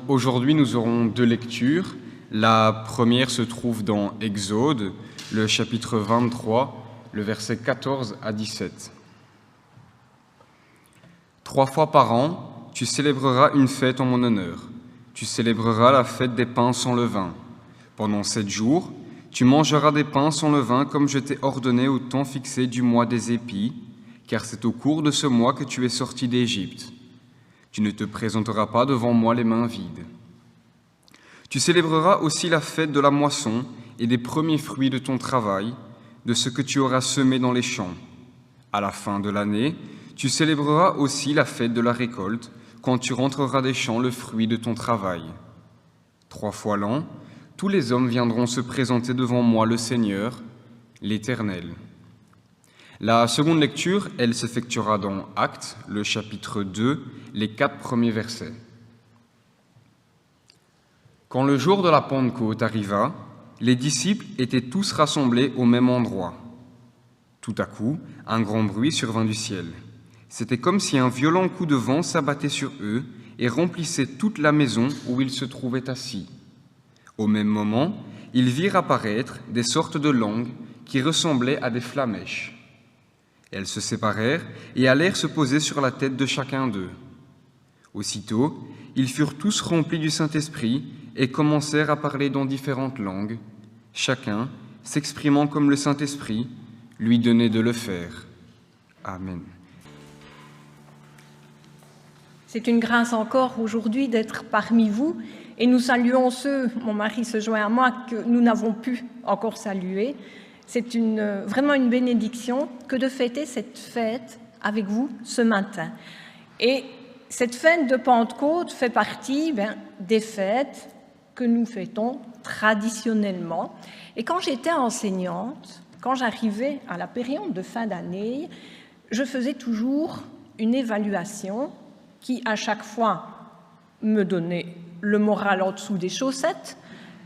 aujourd'hui, nous aurons deux lectures. La première se trouve dans Exode, le chapitre 23, le verset 14 à 17. 3 fois par an, tu célébreras une fête en mon honneur. Tu célébreras la fête des pains sans levain. Pendant 7 jours, tu mangeras des pains sans levain comme je t'ai ordonné au temps fixé du mois des épis, car c'est au cours de ce mois que tu es sorti d'Égypte. Tu ne te présenteras pas devant moi les mains vides. Tu célébreras aussi la fête de la moisson et des premiers fruits de ton travail, de ce que tu auras semé dans les champs. À la fin de l'année, tu célébreras aussi la fête de la récolte, quand tu rentreras des champs le fruit de ton travail. 3 fois l'an, tous les hommes viendront se présenter devant moi le Seigneur, l'Éternel. La seconde lecture, elle s'effectuera dans Actes, le chapitre 2, les 4 premiers versets. Quand le jour de la Pentecôte arriva, les disciples étaient tous rassemblés au même endroit. Tout à coup, un grand bruit survint du ciel. C'était comme si un violent coup de vent s'abattait sur eux et remplissait toute la maison où ils se trouvaient assis. Au même moment, ils virent apparaître des sortes de langues qui ressemblaient à des flammèches. Elles se séparèrent et allèrent se poser sur la tête de chacun d'eux. Aussitôt, ils furent tous remplis du Saint-Esprit et commencèrent à parler dans différentes langues, chacun s'exprimant comme le Saint-Esprit lui donnait de le faire. Amen. C'est une grâce encore aujourd'hui d'être parmi vous et nous saluons ceux, mon mari se joint à moi, que nous n'avons pu encore saluer. C'est vraiment une bénédiction que de fêter cette fête avec vous ce matin. Et cette fête de Pentecôte fait partie des fêtes que nous fêtons traditionnellement. Et quand j'étais enseignante, quand j'arrivais à la période de fin d'année, je faisais toujours une évaluation qui, à chaque fois, me donnait le moral en dessous des chaussettes,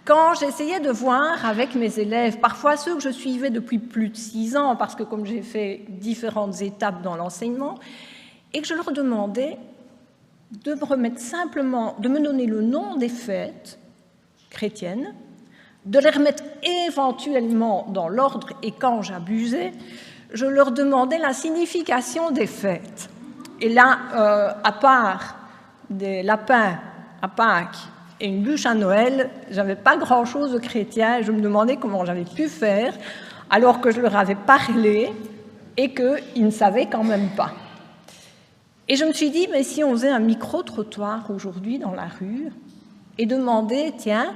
quand j'essayais de voir avec mes élèves, parfois ceux que je suivais depuis plus de 6 ans, parce que comme j'ai fait différentes étapes dans l'enseignement, et que je leur demandais de me remettre simplement, de me donner le nom des fêtes chrétiennes, de les remettre éventuellement dans l'ordre, et quand j'abusais, je leur demandais la signification des fêtes. Et là, à part des lapins à Pâques et une bûche à Noël, j'avais pas grand-chose de chrétien, et je me demandais comment j'avais pu faire, alors que je leur avais parlé et qu'ils ne savaient quand même pas. Et je me suis dit, mais si on faisait un micro-trottoir aujourd'hui dans la rue et demandait, tiens,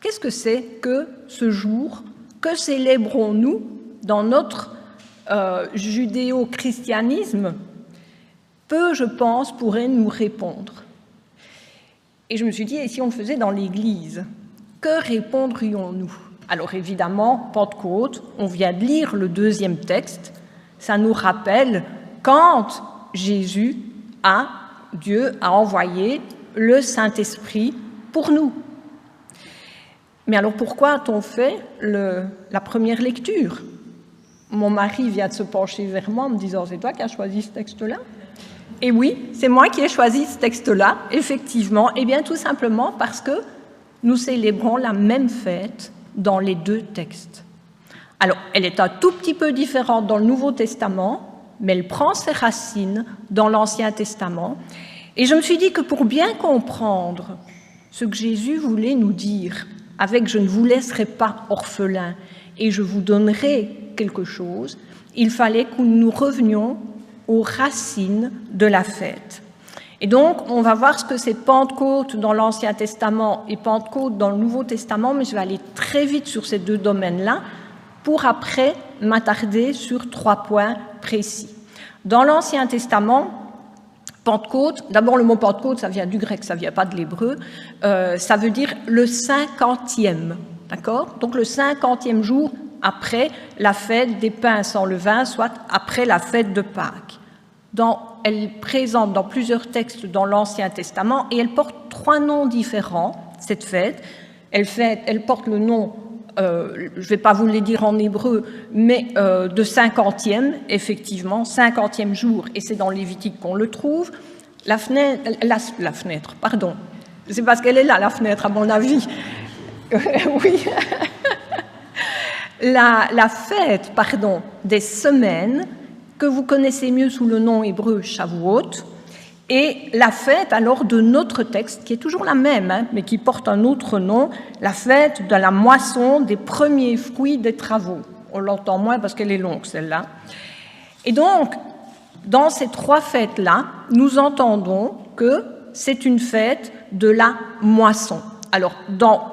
qu'est-ce que c'est que ce jour? Que célébrons-nous dans notre judéo-christianisme? Peu, je pense, pourraient nous répondre. Et je me suis dit, et si on le faisait dans l'Église, que répondrions-nous? Alors évidemment, Pentecôte, on vient de lire le 2e texte, ça nous rappelle quand Jésus Dieu a envoyé le Saint-Esprit pour nous. Mais alors pourquoi a-t-on fait la première lecture? Mon mari vient de se pencher vers moi en me disant, c'est toi qui as choisi ce texte-là? Et oui, c'est moi qui ai choisi ce texte-là, effectivement, et bien tout simplement parce que nous célébrons la même fête dans les 2 textes. Alors, elle est un tout petit peu différente dans le Nouveau Testament, mais elle prend ses racines dans l'Ancien Testament. Et je me suis dit que pour bien comprendre ce que Jésus voulait nous dire, avec « je ne vous laisserai pas orphelins et je vous donnerai quelque chose », il fallait que nous revenions aux racines de la fête. Et donc, on va voir ce que c'est Pentecôte dans l'Ancien Testament et Pentecôte dans le Nouveau Testament, mais je vais aller très vite sur ces 2 domaines-là pour après m'attarder sur 3 points précis. Dans l'Ancien Testament, Pentecôte, d'abord le mot Pentecôte, ça vient du grec, ça ne vient pas de l'hébreu, ça veut dire le 50e, d'accord? Donc le 50e jour après la fête des pains sans levain, soit après la fête de Pâques. Elle est présente dans plusieurs textes dans l'Ancien Testament et elle porte 3 noms différents, cette fête. Elle porte le nom, je ne vais pas vous les dire en hébreu, mais de 50e, effectivement, 50e jour, et c'est dans Lévitique qu'on le trouve. C'est parce qu'elle est là, la fenêtre, à mon avis. Oui. La fête, des semaines, que vous connaissez mieux sous le nom hébreu Shavuot, et la fête alors de notre texte, qui est toujours la même, mais qui porte un autre nom, la fête de la moisson des premiers fruits des travaux. On l'entend moins parce qu'elle est longue, celle-là. Et donc, dans ces trois fêtes-là, nous entendons que c'est une fête de la moisson. Alors, dans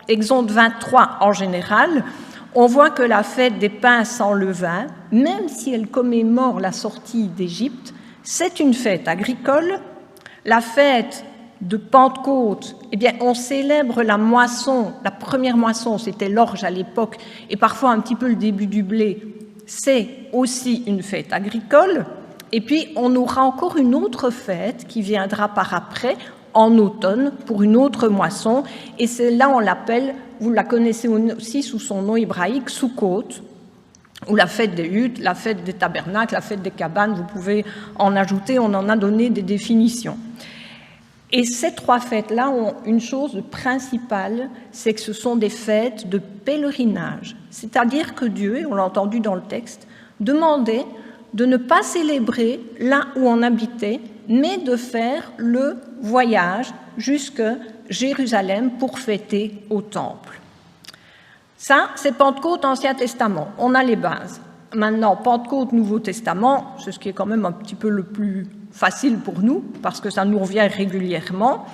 Exode 23 en général, on voit que la fête des pains sans levain, même si elle commémore la sortie d'Égypte, c'est une fête agricole. La fête de Pentecôte, eh bien, on célèbre la moisson, la première moisson, c'était l'orge à l'époque, et parfois un petit peu le début du blé, c'est aussi une fête agricole. Et puis, on aura encore une autre fête qui viendra par après, en automne, pour une autre moisson, et celle-là, on l'appelle, vous la connaissez aussi sous son nom hébraïque, Sukkot, ou la fête des huttes, la fête des tabernacles, la fête des cabanes, vous pouvez en ajouter, on en a donné des définitions. Et ces trois fêtes-là ont une chose principale, c'est que ce sont des fêtes de pèlerinage. C'est-à-dire que Dieu, et on l'a entendu dans le texte, demandait de ne pas célébrer là où on habitait, mais de faire le voyage jusque Jérusalem pour fêter au temple. Ça, c'est Pentecôte, Ancien Testament. On a les bases. Maintenant, Pentecôte, Nouveau Testament, c'est ce qui est quand même un petit peu le plus facile pour nous, parce que ça nous revient régulièrement.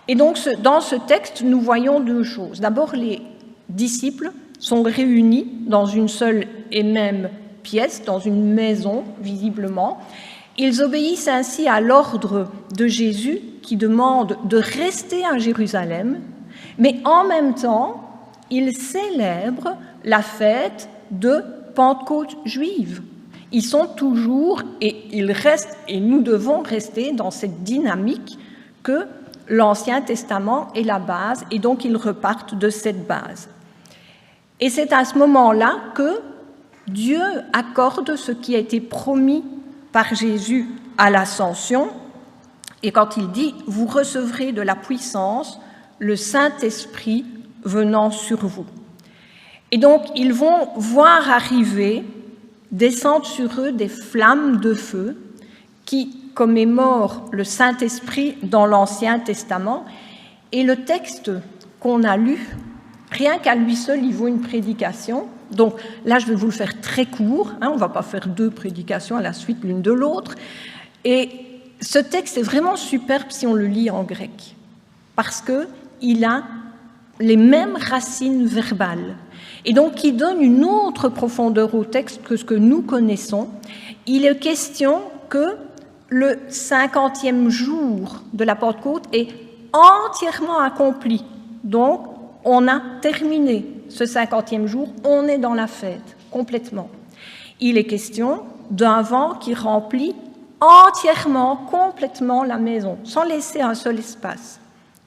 Et donc, dans ce texte, nous voyons deux choses. D'abord, les disciples sont réunis dans une seule et même pièce, dans une maison, visiblement. Ils obéissent ainsi à l'ordre de Jésus qui demande de rester à Jérusalem, mais en même temps, ils célèbrent la fête de Pentecôte juive. Ils sont toujours, et ils restent, et nous devons rester dans cette dynamique que l'Ancien Testament est la base, et donc ils repartent de cette base. Et c'est à ce moment-là que Dieu accorde ce qui a été promis par Jésus à l'Ascension, et quand il dit « Vous recevrez de la puissance, le Saint-Esprit venant sur vous ». Et donc, ils vont voir arriver, descendre sur eux des flammes de feu qui commémorent le Saint-Esprit dans l'Ancien Testament. Et le texte qu'on a lu, rien qu'à lui seul, il vaut une prédication. Donc là, je vais vous le faire très court, on ne va pas faire deux prédications à la suite l'une de l'autre. Et ce texte est vraiment superbe si on le lit en grec, parce qu'il a les mêmes racines verbales, et donc qui donne une autre profondeur au texte que ce que nous connaissons. Il est question que le 50e jour de la Pentecôte est entièrement accompli. Donc, on a terminé ce 50e jour, on est dans la fête, complètement. Il est question d'un vent qui remplit entièrement, complètement la maison, sans laisser un seul espace.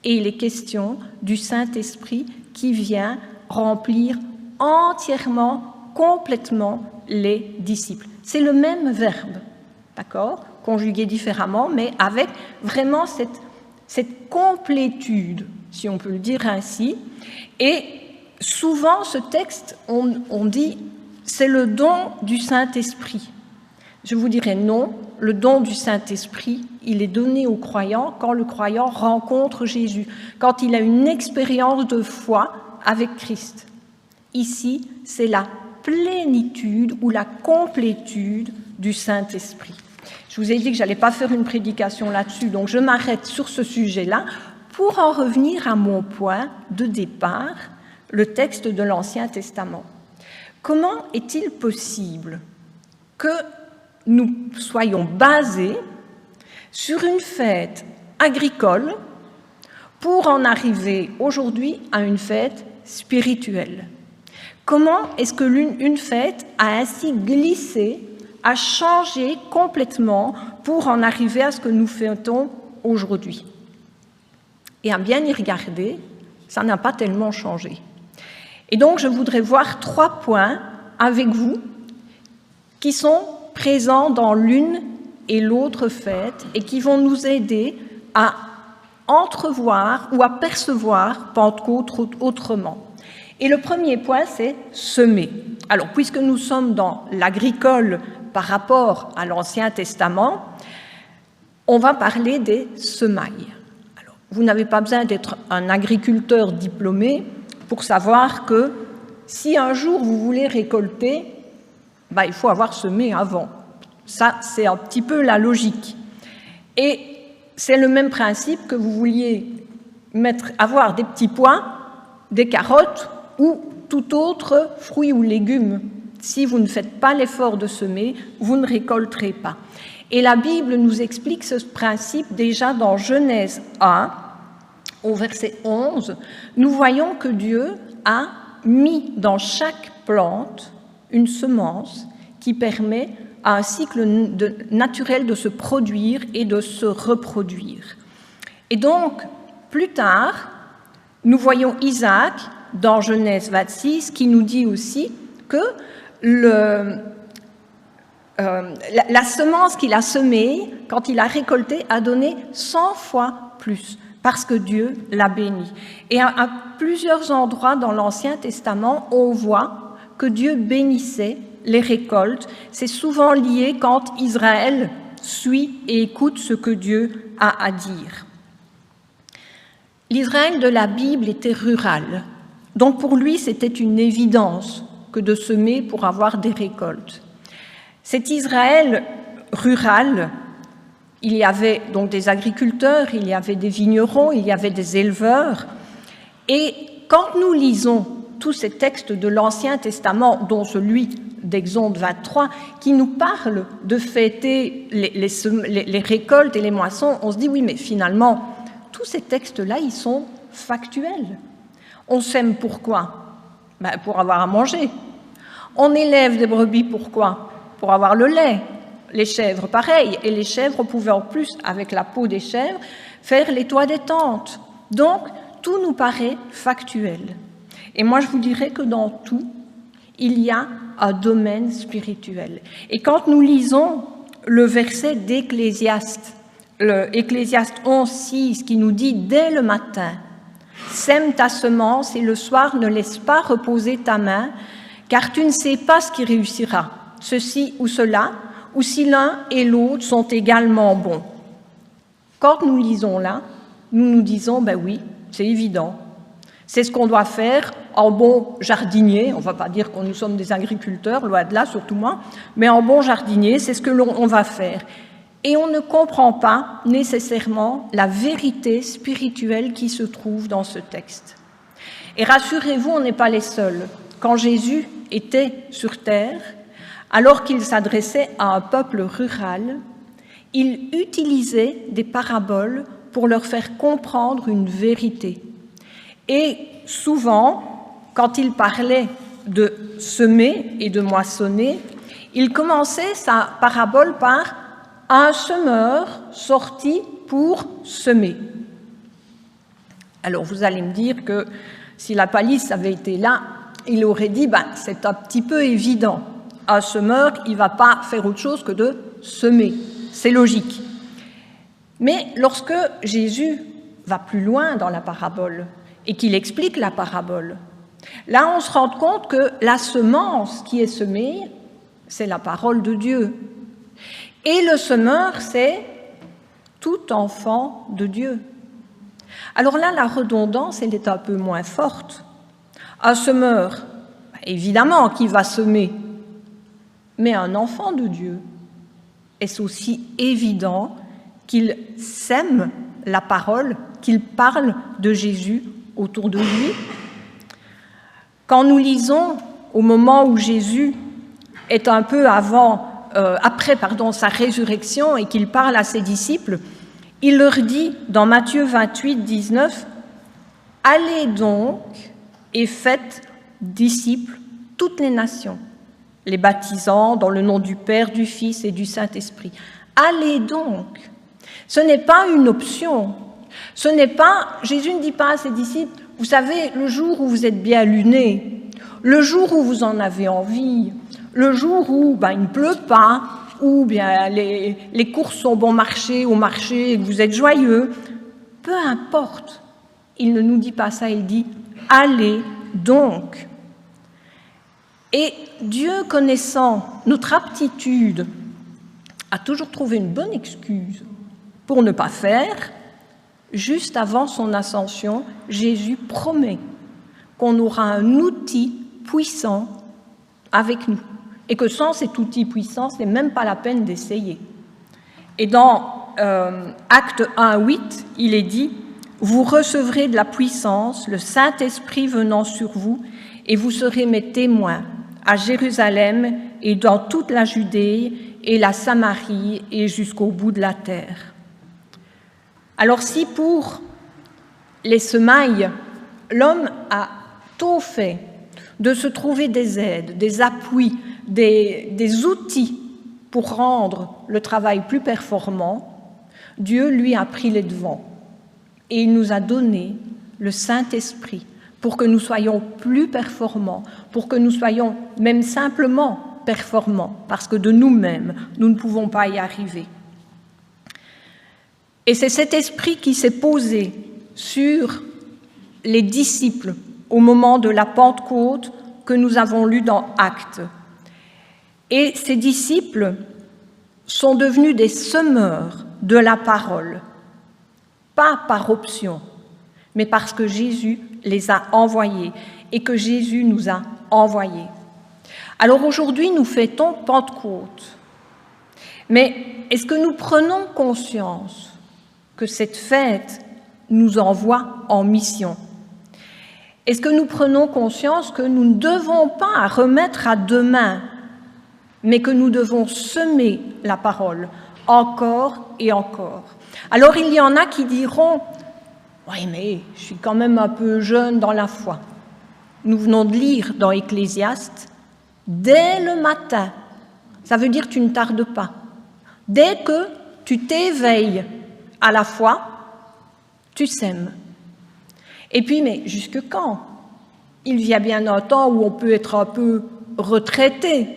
Et il est question du Saint-Esprit qui vient remplir entièrement, complètement les disciples. C'est le même verbe, d'accord, conjugué différemment, mais avec vraiment cette complétude, si on peut le dire ainsi. Et souvent, ce texte, on dit, c'est le don du Saint-Esprit. Je vous dirais non, le don du Saint-Esprit, il est donné au croyant quand le croyant rencontre Jésus, quand il a une expérience de foi avec Christ. Ici, c'est la plénitude ou la complétude du Saint-Esprit. Je vous ai dit que je n'allais pas faire une prédication là-dessus, donc je m'arrête sur ce sujet-là pour en revenir à mon point de départ, le texte de l'Ancien Testament. Comment est-il possible que nous soyons basés sur une fête agricole pour en arriver aujourd'hui à une fête spirituelle? Comment est-ce que une fête a ainsi glissé, a changé complètement pour en arriver à ce que nous fêtons aujourd'hui? Et à bien y regarder, ça n'a pas tellement changé. Et donc, je voudrais voir 3 points avec vous qui sont présents dans l'une et l'autre fête et qui vont nous aider à entrevoir ou à percevoir Pentecôte autrement. Et le premier point, c'est semer. Alors, puisque nous sommes dans l'agricole par rapport à l'Ancien Testament, on va parler des semailles. Alors, vous n'avez pas besoin d'être un agriculteur diplômé pour savoir que si un jour vous voulez récolter, il faut avoir semé avant. Ça, c'est un petit peu la logique. Et c'est le même principe que vous vouliez avoir des petits pois, des carottes ou tout autre fruit ou légume. Si vous ne faites pas l'effort de semer, vous ne récolterez pas. Et la Bible nous explique ce principe déjà dans Genèse 1, au verset 11. Nous voyons que Dieu a mis dans chaque plante une semence qui permet à un cycle naturel de se produire et de se reproduire. Et donc, plus tard, nous voyons Isaac dans Genèse 26 qui nous dit aussi que la semence qu'il a semée, quand il a récolté, a donné 100 fois plus, parce que Dieu l'a béni. Et à plusieurs endroits dans l'Ancien Testament, on voit que Dieu bénissait les récoltes. C'est souvent lié quand Israël suit et écoute ce que Dieu a à dire. L'Israël de la Bible était rural, donc pour lui c'était une évidence que de semer pour avoir des récoltes. Cet Israël rural, il y avait donc des agriculteurs, il y avait des vignerons, il y avait des éleveurs, et quand nous lisons tous ces textes de l'Ancien Testament, dont celui d'Exode 23, qui nous parle de fêter les récoltes et les moissons, on se dit oui, mais finalement, tous ces textes-là, ils sont factuels. On sème pourquoi ? Pour avoir à manger. On élève des brebis pourquoi ? Pour avoir le lait. Les chèvres, pareil. Et les chèvres pouvaient en plus, avec la peau des chèvres, faire les toits des tentes. Donc, tout nous paraît factuel. Et moi, je vous dirais que dans tout, il y a un domaine spirituel. Et quand nous lisons le verset d'Ecclésiaste, Ecclésiaste 11:6, qui nous dit « Dès le matin, sème ta semence et le soir ne laisse pas reposer ta main, car tu ne sais pas ce qui réussira, ceci ou cela, ou si l'un et l'autre sont également bons. » Quand nous lisons là, nous nous disons « Ben oui, c'est évident. C'est ce qu'on doit faire en bon jardinier. » On ne va pas dire que nous sommes des agriculteurs, loin de là, surtout moi, mais en bon jardinier, c'est ce que l'on va faire. Et on ne comprend pas nécessairement la vérité spirituelle qui se trouve dans ce texte. Et rassurez-vous, on n'est pas les seuls. Quand Jésus était sur terre, alors qu'il s'adressait à un peuple rural, il utilisait des paraboles pour leur faire comprendre une vérité. Et souvent, quand il parlait de semer et de moissonner, il commençait sa parabole par « un semeur sorti pour semer ». Alors vous allez me dire que si la palisse avait été là, il aurait dit « c'est un petit peu évident, un semeur, il ne va pas faire autre chose que de semer, c'est logique ». Mais lorsque Jésus va plus loin dans la parabole et qu'il explique la parabole, là on se rend compte que la semence qui est semée, c'est la parole de Dieu. Et le semeur, c'est tout enfant de Dieu. Alors là, la redondance, elle est un peu moins forte. Un semeur, évidemment, qui va semer, mais un enfant de Dieu, est-ce aussi évident qu'il sème la parole, qu'il parle de Jésus autour de lui? Quand nous lisons au moment où Jésus est un peu après sa résurrection et qu'il parle à ses disciples, il leur dit dans Matthieu 28, 19, « Allez donc et faites disciples toutes les nations, les baptisant dans le nom du Père, du Fils et du Saint-Esprit. » Allez donc. Ce n'est pas une option. Ce n'est pas, Jésus ne dit pas à ses disciples, vous savez, le jour où vous êtes bien lunés, le jour où vous en avez envie, le jour où il ne pleut pas, ou bien les courses sont bon marché au marché et que vous êtes joyeux, peu importe. Il ne nous dit pas ça, il dit « allez donc ». Et Dieu, connaissant notre aptitude à toujours trouver une bonne excuse pour ne pas faire, juste avant son ascension, Jésus promet qu'on aura un outil puissant avec nous et que sans cet outil puissant, ce n'est même pas la peine d'essayer. Et dans Actes 1:8, il est dit « Vous recevrez de la puissance, le Saint-Esprit venant sur vous, et vous serez mes témoins à Jérusalem et dans toute la Judée et la Samarie et jusqu'au bout de la terre. » Alors si pour les semailles, l'homme a tôt fait de se trouver des aides, des appuis, des outils pour rendre le travail plus performant, Dieu lui a pris les devants et il nous a donné le Saint-Esprit pour que nous soyons plus performants, pour que nous soyons même simplement performants, parce que de nous-mêmes, nous ne pouvons pas y arriver. Et c'est cet esprit qui s'est posé sur les disciples au moment de la Pentecôte que nous avons lu dans Actes. Et ces disciples sont devenus des semeurs de la parole, pas par option, mais parce que Jésus les a envoyés et que Jésus nous a envoyés. Alors aujourd'hui, nous fêtons Pentecôte. Mais est-ce que nous prenons conscience que cette fête nous envoie en mission? Est-ce que nous prenons conscience que nous ne devons pas remettre à demain, mais que nous devons semer la parole encore et encore? Alors il y en a qui diront « Oui, mais je suis quand même un peu jeune dans la foi. » Nous venons de lire dans Ecclésiaste « Dès le matin », ça veut dire tu ne tardes pas. Dès que tu t'éveilles à la foi, tu sèmes. Et puis, mais jusque quand? Il vient bien un temps où on peut être un peu retraité.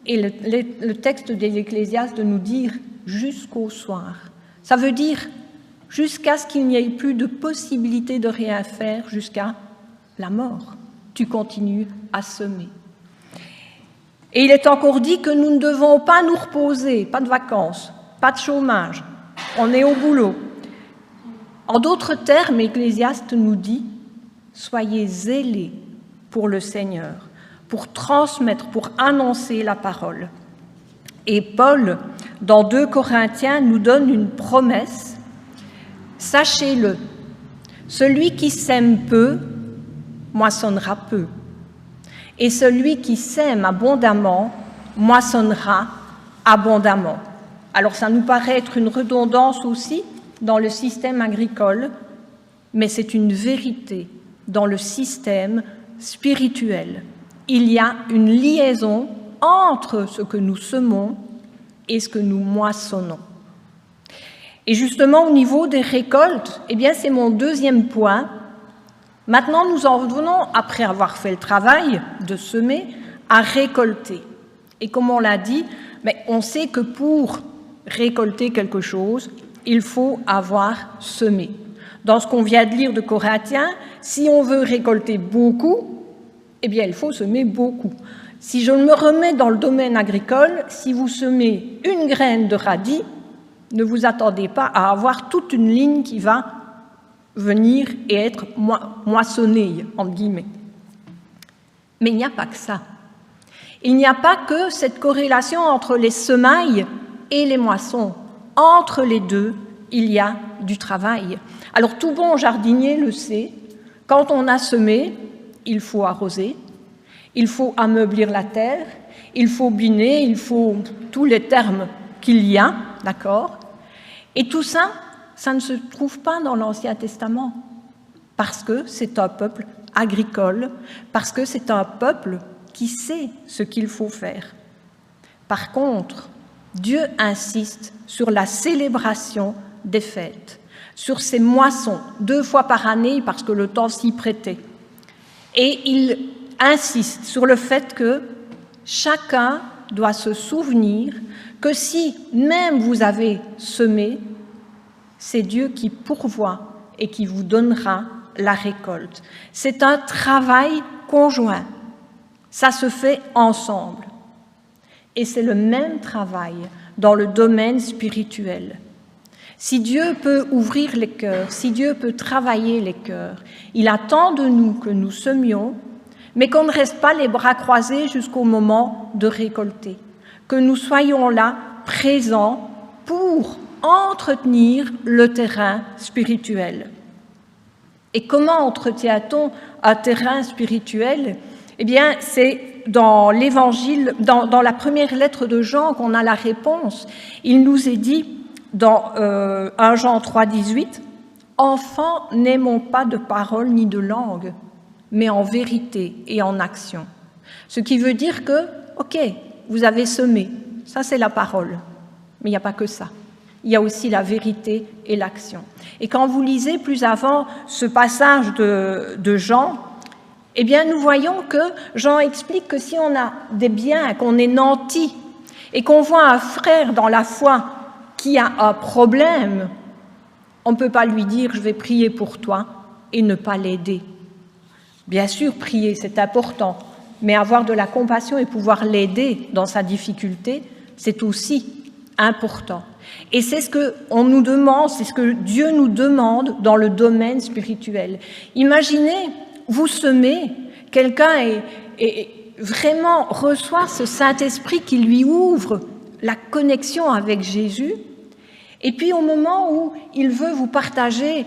Et le texte des Ecclésiastes de nous dire « jusqu'au soir ». Ça veut dire jusqu'à ce qu'il n'y ait plus de possibilité de rien faire, jusqu'à la mort. Tu continues à semer. Et il est encore dit que nous ne devons pas nous reposer, pas de vacances, pas de chômage, on est au boulot. En d'autres termes, Ecclésiaste nous dit « soyez zélés pour le Seigneur », pour transmettre, pour annoncer la parole. Et Paul, dans 2 Corinthiens, nous donne une promesse. Sachez-le, celui qui sème peu, moissonnera peu. Et celui qui sème abondamment, moissonnera abondamment. Alors ça nous paraît être une redondance aussi dans le système agricole, mais c'est une vérité dans le système spirituel. Il y a une liaison entre ce que nous semons et ce que nous moissonnons. Et justement, au niveau des récoltes, eh bien, c'est mon deuxième point. Maintenant, nous en venons, après avoir fait le travail de semer, à récolter. Et comme on l'a dit, mais on sait que pour récolter quelque chose, il faut avoir semé. Dans ce qu'on vient de lire de Corinthiens, si on veut récolter beaucoup, eh bien, il faut semer beaucoup. Si je me remets dans le domaine agricole, si vous semez une graine de radis, ne vous attendez pas à avoir toute une ligne qui va venir et être moissonnée, entre guillemets. Mais il n'y a pas que ça. Il n'y a pas que cette corrélation entre les semailles et les moissons. Entre les deux, il y a du travail. Alors tout bon jardinier le sait, quand on a semé, il faut arroser, il faut ameublir la terre, il faut biner, il faut tous les termes qu'il y a, d'accord? Et tout ça, ça ne se trouve pas dans l'Ancien Testament, parce que c'est un peuple agricole, parce que c'est un peuple qui sait ce qu'il faut faire. Par contre, Dieu insiste sur la célébration des fêtes, sur ces moissons, 2 fois par année, parce que le temps s'y prêtait. Et il insiste sur le fait que chacun doit se souvenir que si même vous avez semé, c'est Dieu qui pourvoit et qui vous donnera la récolte. C'est un travail conjoint. Ça se fait ensemble. Et c'est le même travail dans le domaine spirituel. Si Dieu peut ouvrir les cœurs, si Dieu peut travailler les cœurs, il attend de nous que nous semions, mais qu'on ne reste pas les bras croisés jusqu'au moment de récolter, que nous soyons là, présents, pour entretenir le terrain spirituel. Et comment entretient-on un terrain spirituel ? Eh bien, c'est dans l'Évangile, dans la première lettre de Jean qu'on a la réponse. Il nous est dit dans 1 Jean 3, 18, « Enfants, n'aimons pas de parole ni de langue, mais en vérité et en action. » Ce qui veut dire que, ok, vous avez semé, ça c'est la parole, mais il n'y a pas que ça. Il y a aussi la vérité et l'action. Et quand vous lisez plus avant ce passage de Jean, eh bien nous voyons que Jean explique que si on a des biens, qu'on est nanti, et qu'on voit un frère dans la foi qui a un problème, on ne peut pas lui dire « je vais prier pour toi » et ne pas l'aider. Bien sûr, prier, c'est important, mais avoir de la compassion et pouvoir l'aider dans sa difficulté, c'est aussi important. Et c'est ce qu'on nous demande, c'est ce que Dieu nous demande dans le domaine spirituel. Imaginez, vous semez, quelqu'un vraiment reçoit ce Saint-Esprit qui lui ouvre la connexion avec Jésus, et puis au moment où il veut vous partager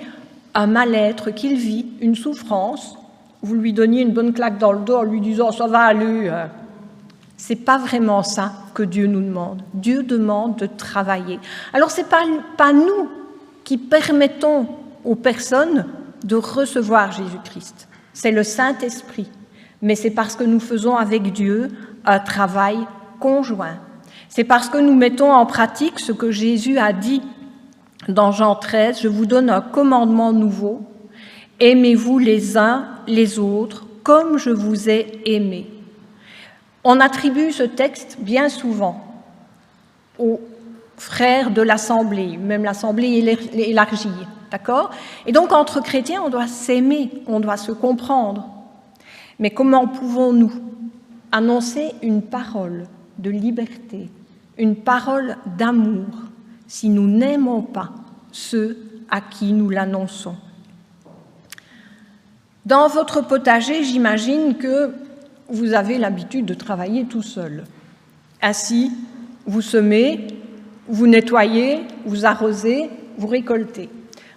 un mal-être qu'il vit, une souffrance, vous lui donniez une bonne claque dans le dos en lui disant « ça va aller ». C'est pas vraiment ça que Dieu nous demande. Dieu demande de travailler. Alors c'est pas nous qui permettons aux personnes de recevoir Jésus-Christ. C'est le Saint-Esprit. Mais c'est parce que nous faisons avec Dieu un travail conjoint. C'est parce que nous mettons en pratique ce que Jésus a dit dans Jean 13, « Je vous donne un commandement nouveau, aimez-vous les uns les autres comme je vous ai aimés. » On attribue ce texte bien souvent aux frères de l'Assemblée, même l'Assemblée élargie, d'accord ? Et donc, entre chrétiens, on doit s'aimer, on doit se comprendre. Mais comment pouvons-nous annoncer une parole de liberté, une parole d'amour, si nous n'aimons pas ceux à qui nous l'annonçons ? Dans votre potager, j'imagine que vous avez l'habitude de travailler tout seul. Ainsi, vous semez, vous nettoyez, vous arrosez, vous récoltez.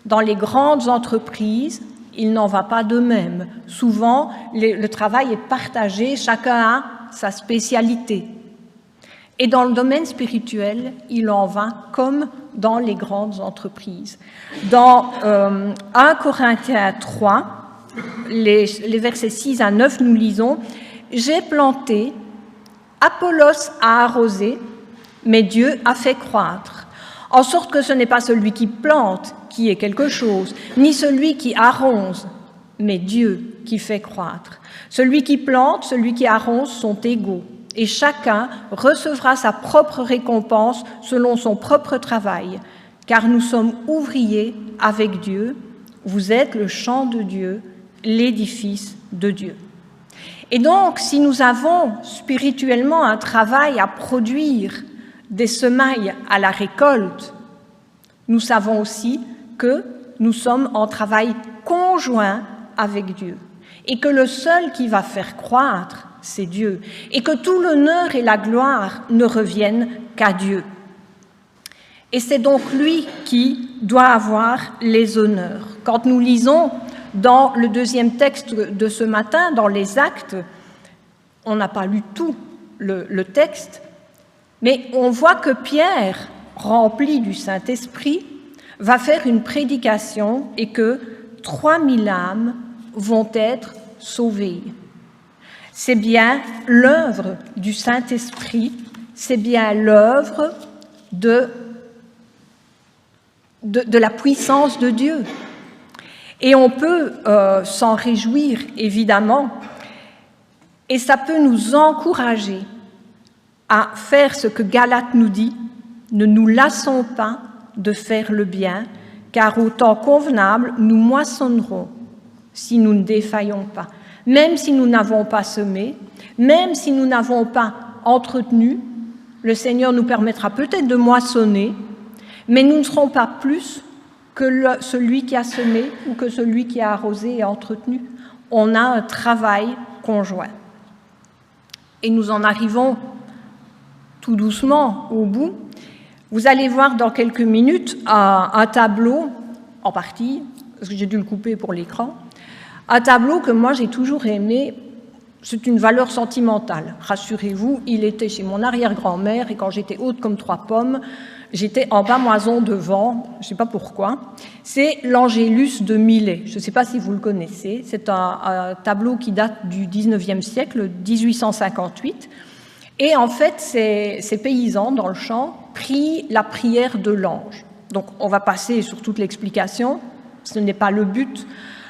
Dans les grandes entreprises, il n'en va pas de même. Souvent, le travail est partagé, chacun a sa spécialité. Et dans le domaine spirituel, il en va comme dans les grandes entreprises. Dans 1 Corinthiens 3, les versets 6 à 9, nous lisons « J'ai planté, Apollos a arrosé, mais Dieu a fait croître. En sorte que ce n'est pas celui qui plante qui est quelque chose, ni celui qui arrose, mais Dieu qui fait croître. Celui qui plante, celui qui arrose sont égaux, et chacun recevra sa propre récompense selon son propre travail, car nous sommes ouvriers avec Dieu, vous êtes le champ de Dieu, l'édifice de Dieu. » Et donc, si nous avons spirituellement un travail à produire des semailles à la récolte, nous savons aussi que nous sommes en travail conjoint avec Dieu et que le seul qui va faire croître, c'est Dieu, et que tout l'honneur et la gloire ne reviennent qu'à Dieu. Et c'est donc lui qui doit avoir les honneurs. Quand nous lisons dans le deuxième texte de ce matin, dans les Actes, on n'a pas lu tout le texte, mais on voit que Pierre, rempli du Saint-Esprit, va faire une prédication et que 3000 âmes vont être sauvées. C'est bien l'œuvre du Saint-Esprit, c'est bien l'œuvre de la puissance de Dieu. Et on peut s'en réjouir, évidemment, et ça peut nous encourager à faire ce que Galates nous dit, ne nous lassons pas de faire le bien, car au temps convenable, nous moissonnerons si nous ne défaillons pas. Même si nous n'avons pas semé, même si nous n'avons pas entretenu, le Seigneur nous permettra peut-être de moissonner, mais nous ne serons pas plus que celui qui a semé ou que celui qui a arrosé et entretenu. On a un travail conjoint. Et nous en arrivons tout doucement au bout. Vous allez voir dans quelques minutes un tableau, en partie, parce que j'ai dû le couper pour l'écran, un tableau que moi j'ai toujours aimé. C'est une valeur sentimentale. Rassurez-vous, il était chez mon arrière-grand-mère et quand j'étais haute comme 3 pommes, j'étais en bas moison devant, je ne sais pas pourquoi. C'est l'Angélus de Millet. Je ne sais pas si vous le connaissez. C'est un tableau qui date du 19e siècle, 1858. Et en fait, ces paysans dans le champ prient la prière de l'ange. Donc on va passer sur toute l'explication, ce n'est pas le but.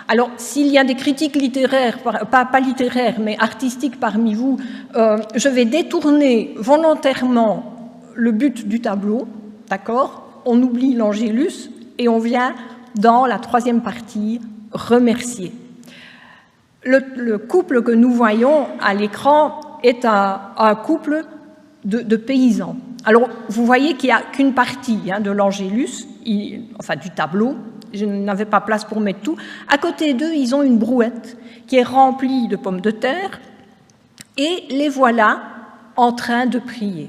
Alors, s'il y a des critiques littéraires, pas littéraires, mais artistiques parmi vous, je vais détourner volontairement le but du tableau, d'accord ? On oublie l'Angélus et on vient dans la 3e partie, remercier. Le couple que nous voyons à l'écran est un couple de paysans. Alors, vous voyez qu'il n'y a qu'une partie de l'Angélus, enfin du tableau. Je n'avais pas place pour mettre tout. À côté d'eux, ils ont une brouette qui est remplie de pommes de terre et les voilà en train de prier.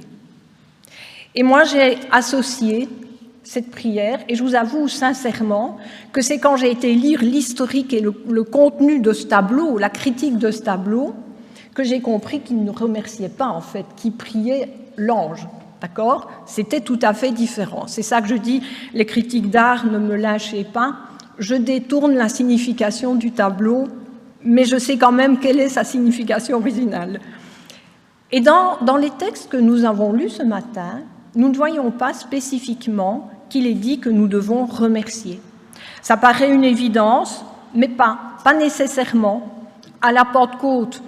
Et moi, j'ai associé cette prière et je vous avoue sincèrement que c'est quand j'ai été lire l'historique et le contenu de ce tableau, la critique de ce tableau, que j'ai compris qu'ils ne remerciaient pas en fait, qu'ils priaient l'ange. D'accord ? C'était tout à fait différent. C'est ça que je dis, les critiques d'art, ne me lâchez pas. Je détourne la signification du tableau, mais je sais quand même quelle est sa signification originale. Et dans les textes que nous avons lus ce matin, nous ne voyons pas spécifiquement qu'il est dit que nous devons remercier. Ça paraît une évidence, mais pas nécessairement. À la Pentecôte,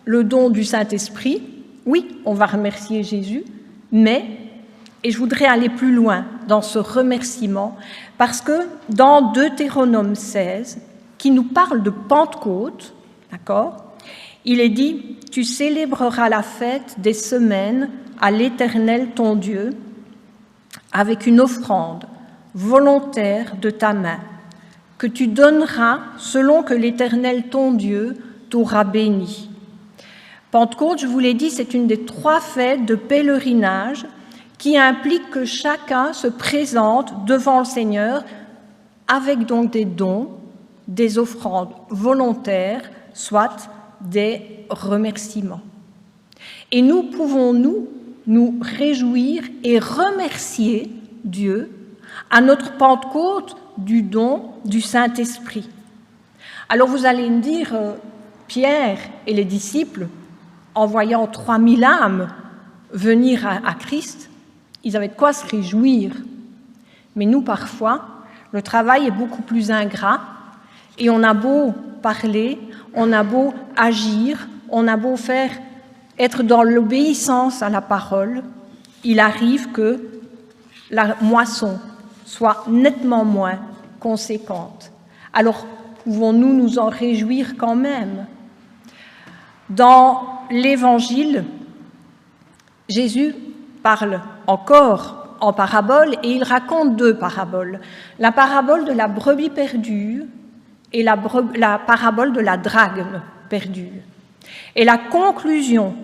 le don du Saint-Esprit, oui, on va remercier Jésus, mais, et je voudrais aller plus loin dans ce remerciement, parce que dans Deutéronome 16, qui nous parle de Pentecôte, d'accord, il est dit « Tu célébreras la fête des semaines à l'Éternel ton Dieu avec une offrande volontaire de ta main, que tu donneras selon que l'Éternel ton Dieu t'aura béni. » Pentecôte, je vous l'ai dit, c'est une des 3 fêtes de pèlerinage qui implique que chacun se présente devant le Seigneur avec donc des dons, des offrandes volontaires, soit des remerciements. Et nous pouvons nous réjouir et remercier Dieu à notre Pentecôte du don du Saint-Esprit. Alors vous allez me dire, Pierre et les disciples, en voyant 3000 âmes venir à Christ, ils avaient de quoi se réjouir. Mais nous, parfois, le travail est beaucoup plus ingrat et on a beau parler, on a beau agir, on a beau être dans l'obéissance à la parole, il arrive que la moisson soit nettement moins conséquente. Alors, pouvons-nous nous en réjouir quand même ? Dans l'Évangile, Jésus parle encore en parabole et il raconte 2 paraboles. La parabole de la brebis perdue et la parabole de la drachme perdue. Et la conclusion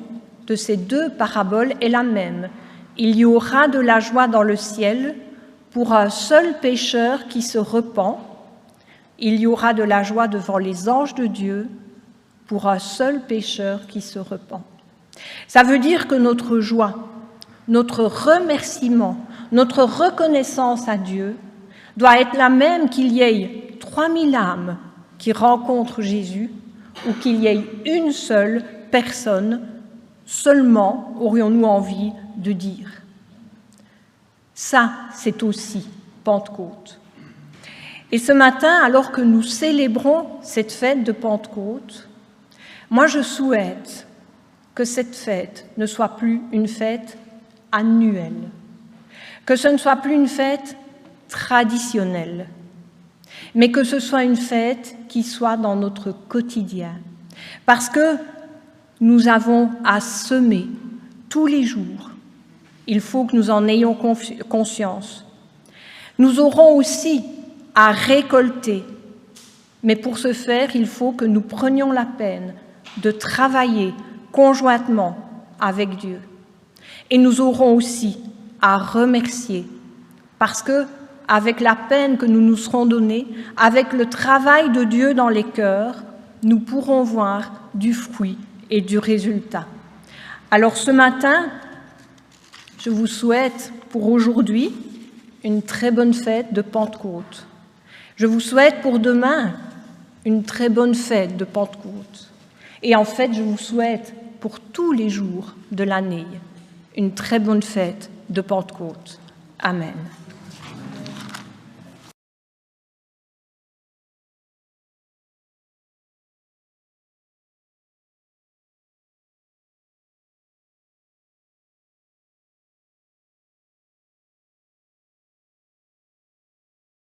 de ces 2 paraboles est la même. Il y aura de la joie dans le ciel pour un seul pécheur qui se repent. Il y aura de la joie devant les anges de Dieu pour un seul pécheur qui se repent. Ça veut dire que notre joie, notre remerciement, notre reconnaissance à Dieu doit être la même qu'il y ait 3000 âmes qui rencontrent Jésus ou qu'il y ait une seule personne, seulement aurions-nous envie de dire. Ça, c'est aussi Pentecôte. Et ce matin, alors que nous célébrons cette fête de Pentecôte, moi je souhaite que cette fête ne soit plus une fête annuelle, que ce ne soit plus une fête traditionnelle, mais que ce soit une fête qui soit dans notre quotidien. Parce que nous avons à semer tous les jours. Il faut que nous en ayons conscience. Nous aurons aussi à récolter, mais pour ce faire, il faut que nous prenions la peine de travailler conjointement avec Dieu. Et nous aurons aussi à remercier, parce que avec la peine que nous nous serons donnée, avec le travail de Dieu dans les cœurs, nous pourrons voir du fruit et du résultat. Alors ce matin, je vous souhaite pour aujourd'hui une très bonne fête de Pentecôte. Je vous souhaite pour demain une très bonne fête de Pentecôte. Et en fait, je vous souhaite pour tous les jours de l'année une très bonne fête de Pentecôte. Amen.